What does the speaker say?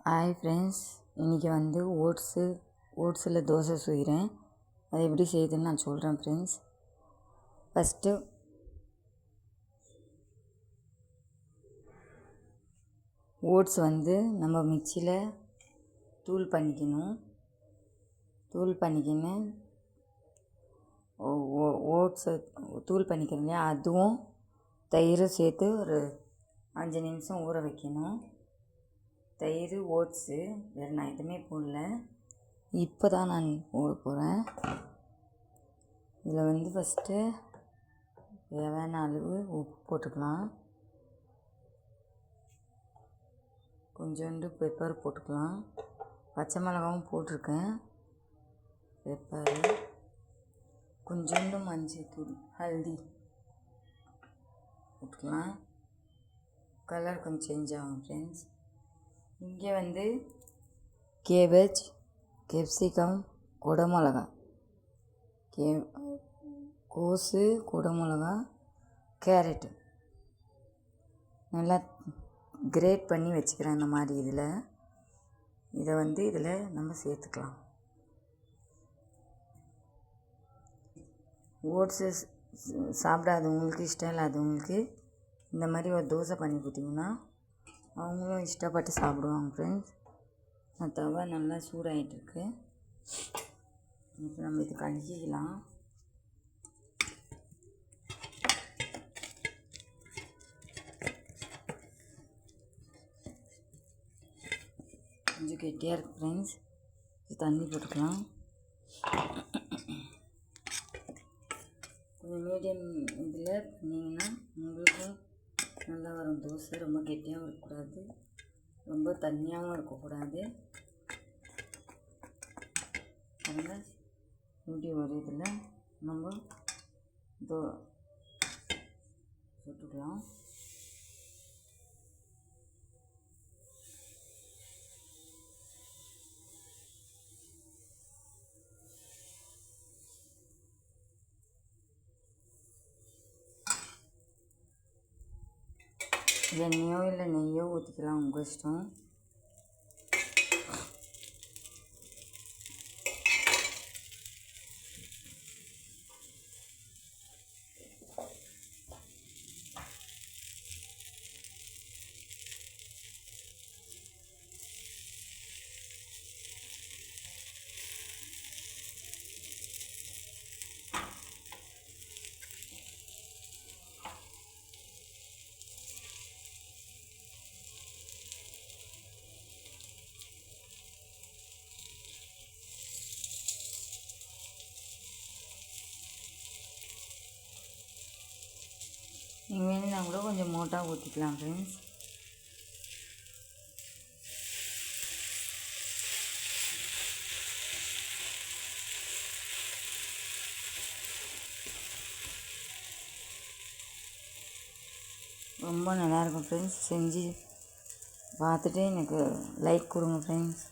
Hi friends, இன்றைக்கி வந்து ஓட்ஸில் தோசை செய்கிறேன். அது எப்படி செய்யுதுன்னு நான் சொல்கிறேன் ஃப்ரெண்ட்ஸ். ஃபஸ்ட்டு ஓட்ஸ் வந்து நம்ம மிக்சியில் தூள் பண்ணிக்கணும். ஓட்ஸை தூள் பண்ணிக்கிறோம் இல்லையா, அதுவும் தயிரும் சேர்த்து ஒரு 5 நிமிஷம் ஊற வைக்கணும். தயிர், ஓட்ஸு, வேறு நான் எதுவுமே போடல. இப்போ தான் நான் போட போகிறேன். இதில் வந்து ஃபஸ்ட்டு தேவையான அளவு உப்பு போட்டுக்கலாம். கொஞ்சோண்டு பெப்பர் போட்டுக்கலாம். பச்சை மிளகாவும் போட்டிருக்கேன். பெப்பரு, கொஞ்சோண்டு மஞ்சள் தூள், ஹல்தி போட்டுக்கலாம். கலர் கொஞ்சம் சேஞ்ச் ஆகும் ஃப்ரெண்ட்ஸ். இங்கே வந்து கேபேஜ், கேப்சிகம், குடமிளகா, கோஸு, குடமிளகா, கேரட்டு நல்லா கிரேட் பண்ணி வச்சுக்கிறேன். இந்த மாதிரி இதை வந்து இதில் நம்ம சேர்த்துக்கலாம். ஓட்ஸு சாப்பிடாதவங்களுக்கு, இஷ்டம் இல்லாதவங்களுக்கு இந்த மாதிரி ஒரு தோசை பண்ணி கொடுத்தீங்கன்னா அவங்களும் இஷ்டப்பட்டு சாப்பிடுவாங்க ஃப்ரெண்ட்ஸ். தவா நல்லா சூடாகிட்டுருக்கு. இப்போ நம்ம இது கலக்கிக்கலாம். கொஞ்சம் கெட்டியாக இருக்குது ஃப்ரெண்ட்ஸ். தண்ணி போட்டுக்கலாம். கொஞ்சம் மீடியம் இதில் பண்ணிங்கன்னா உங்களுக்கும் நல்லா வரும் தோசை. ரொம்ப கெட்டியாகவும் இருக்கக்கூடாது, ரொம்ப தண்ணியாகவும் இருக்கக்கூடாது. அதனால் இப்படி ஒரு இதில் நம்ம சுட்டுக்கலாம். எண்ணெயோ இல்லை நெய்யோ ஊற்றிக்கலாம், உங்கள் இஷ்டம். நீங்கள் வேணும்னா கூட கொஞ்சம் மோட்டாக ஊற்றிக்கலாம் ஃப்ரெண்ட்ஸ். ரொம்ப நல்லாயிருக்கும் ஃப்ரெண்ட்ஸ். செஞ்சு பார்த்துட்டு எனக்கு லைக் கொடுங்க ஃப்ரெண்ட்ஸ்.